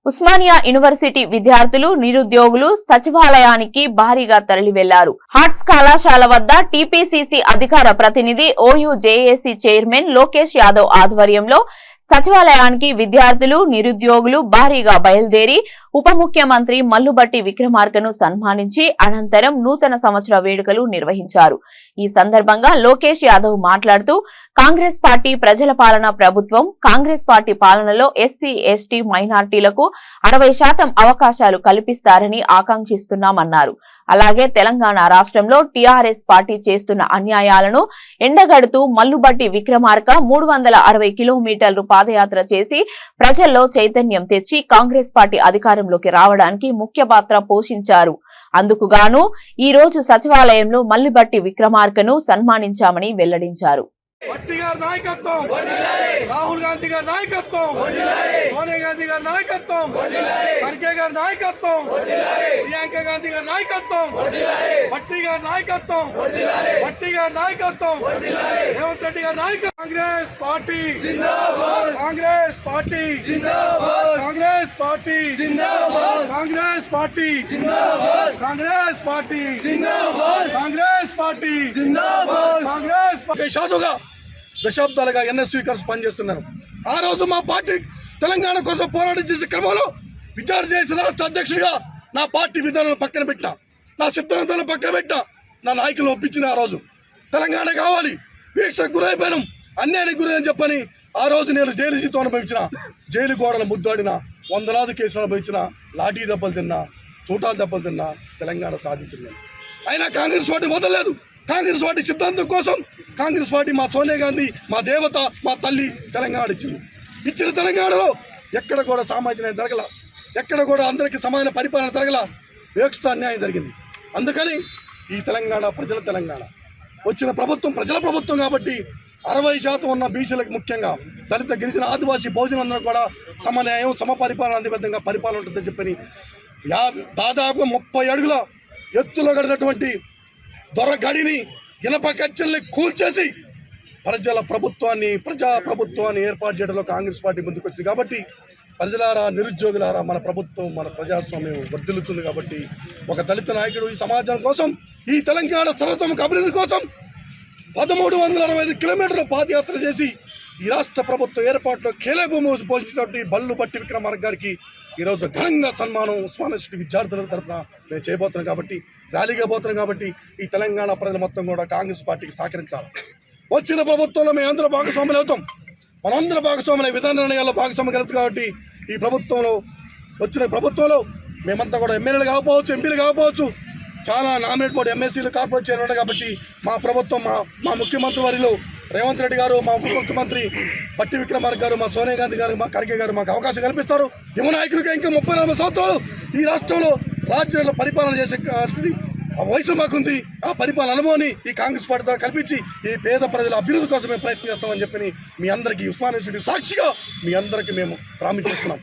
Osmania university విద్యార్థులు నిరుద్యోగులు సచివాలయానికి భారీగా తరలి వెళ్లారు. ఆర్ట్స్ కళాశాల వద్ద టీపీసీసీ అధికార ప్రతినిధి OU JAC chairman Lokesh Yadav ఆధ్వర్యంలో సచివాలయానికి విద్యార్థులు నిరుద్యోగులు భారీగా బయలుదేరి ఉప ముఖ్యమంత్రి మల్లుబట్టి విక్రమార్కను సన్మానించి అనంతరం నూతన సంవత్సర వేడుకలు నిర్వహించారు. ఈ సందర్భంగా లోకేష్ యాదవ్ మాట్లాడుతూ కాంగ్రెస్ పార్టీ ప్రజల పాలన ప్రభుత్వం, కాంగ్రెస్ పార్టీ పాలనలో ఎస్సీ ఎస్టీ మైనార్టీలకు 60% అవకాశాలు కల్పిస్తారని ఆకాంక్షిస్తున్నామన్నారు. అలాగే తెలంగాణ రాష్ట్రంలో టీఆర్ఎస్ పార్టీ చేస్తున్న అన్యాయాలను ఎండగడుతూ మల్లుబట్టి విక్రమార్క 360 కిలోమీటర్లు పాదయాత్ర చేసి ప్రజల్లో చైతన్యం తెచ్చి కాంగ్రెస్ పార్టీ అధికారంలోకి రావడానికి ముఖ్య పాత్ర పోషించారు. అందుకుగాను ఈ రోజు సచివాలయంలో మల్లుబట్టి విక్రమార్కను సన్మానించామని వెల్లడించారు. రాహుల్ గాంధీ గారి నాయకత్వం, సోనియా గాంధీ గారి నాయకత్వం, ఖర్గే గారి నాయకత్వం, ప్రియాంక గాంధీ గారి నాయకత్వం, భట్టి గారి నాయకత్వం, భట్టి గారి నాయకత్వం, రేవంత్ రెడ్డి గారి నాయకత్వం. కాంగ్రెస్ పార్టీ జిందాబాద్, కాంగ్రెస్ పార్టీ జిందాబాద్, కాంగ్రెస్ పార్టీ జిందాబాద్, కాంగ్రెస్ పార్టీ జిందాబాద్, కాంగ్రెస్ పార్టీ జిందాబాద్, కాంగ్రెస్ పార్టీ జిందాబాద్, కాంగ్రెస్ సాధుగా దశాబ్దాలుగా ఎన్ఎస్వి కలిసి పనిచేస్తున్నారు. ఆ రోజు మా పార్టీ తెలంగాణ కోసం పోరాటం చేసే క్రమంలో విచారణ చేసిన రాష్ట్ర అధ్యక్షుడిగా నా పార్టీ విధానాలను పక్కన పెట్టినా, నా సిద్ధాంతాలను పక్కన పెట్టినా, నా నాయకులు ఒప్పించిన ఆ రోజు తెలంగాణ కావాలి, వీక్షకు గురైపోయినాం, అన్యాయానికి గురైన చెప్పని ఆ రోజు నేను జైలు జీతం అనుభవించిన, జైలు గోడలు ముద్దాడిన, వందలాది కేసులు అనుభవించిన, లాఠీ దెబ్బలు తిన్నా, తూటాలు దెబ్బలు తిన్నా తెలంగాణ సాధించింది. అయినా కాంగ్రెస్ పార్టీ వదలలేదు. కాంగ్రెస్ పార్టీ సిద్ధాంతం కోసం కాంగ్రెస్ పార్టీ మా సోనియా గాంధీ, మా దేవత, మా తల్లి తెలంగాణ ఇచ్చింది. ఇచ్చిన తెలంగాణలో ఎక్కడ కూడా సామాజిక న్యాయం జరగల, ఎక్కడ కూడా అందరికీ సమాన పరిపాలన జరగల, వివక్ష అన్యాయం జరిగింది. అందుకని ఈ తెలంగాణ ప్రజల తెలంగాణ వచ్చిన ప్రభుత్వం ప్రజల ప్రభుత్వం కాబట్టి 60% ఉన్న బీసీలకు, ముఖ్యంగా దళిత గిరిజన ఆదివాసీ బహుజనులందరూ కూడా సమన్యాయం సమపరిపాలన అందిబద్ధంగా పరిపాలన ఉంటుందని చెప్పని దాదాపు 30 అడుగుల ఎత్తులో కడినటువంటి దొరగడిని, ఇనప కచ్చల్ని కూల్చేసి ప్రజల ప్రభుత్వాన్ని, ప్రజా ప్రభుత్వాన్ని ఏర్పాటు చేయడంలో కాంగ్రెస్ పార్టీ ముందుకు వచ్చింది. కాబట్టి ప్రజలారా, నిరుద్యోగులారా, మన ప్రభుత్వం, మన ప్రజాస్వామ్యం వర్ధిల్లుతుంది. కాబట్టి ఒక దళిత నాయకుడు ఈ సమాజం కోసం, ఈ తెలంగాణ సర్వతోముఖ అభివృద్ధి కోసం 1365 కిలోమీటర్లు పాదయాత్ర చేసి ఈ రాష్ట్ర ప్రభుత్వ ఏర్పాటులో కీలకభూమి పోషించినటువంటి మల్లుబట్టి విక్రమార్క గారికి ఈరోజు ఘనంగా సన్మానం ఉస్మానియా యూనివర్సిటీ విద్యార్థుల తరఫున మేము చేయబోతున్నాం. కాబట్టి ర్యాలీగా పోతున్నాం. కాబట్టి ఈ తెలంగాణ ప్రజలు మొత్తం కూడా కాంగ్రెస్ పార్టీకి సహకరించాలి. వచ్చిన ప్రభుత్వంలో మేము అందరూ భాగస్వాములు అవుతాం. మనందరూ భాగస్వాములు విధాన నిర్ణయాల్లో భాగస్వామ్యం కలుగుతుంది. కాబట్టి ఈ ప్రభుత్వంలో వచ్చిన ప్రభుత్వంలో మేమంతా కూడా ఎమ్మెల్యేలు కాకపోవచ్చు, ఎంపీలు కాకపోవచ్చు, చాలా నామినేట్ బోర్డు ఎంఎస్సీలు కార్పొరేట్ చేయడం. కాబట్టి మా ప్రభుత్వం, మా ముఖ్యమంత్రి వారిలో రేవంత్ రెడ్డి గారు, మా ఉప ముఖ్యమంత్రి భట్టి విక్రమార్క గారు, మా సోనియా గాంధీ గారు, మా ఖర్గే గారు మాకు అవకాశం కల్పిస్తారు. యువ నాయకులుగా ఇంకా 34 సంవత్సరాలు ఈ రాష్ట్రంలో రాజ్యాల్లో పరిపాలన చేసే వయసు మాకుంది. ఆ పరిపాలన అనుభవాన్ని ఈ కాంగ్రెస్ పార్టీ ద్వారా కల్పించి ఈ పేద ప్రజల అభివృద్ధి కోసం మేము ప్రయత్నం చేస్తామని చెప్పి మీ అందరికీ ఉస్మానియా యూనివర్సిటీ సాక్షిగా మీ అందరికీ మేము ప్రామిస్ చేస్తున్నాం.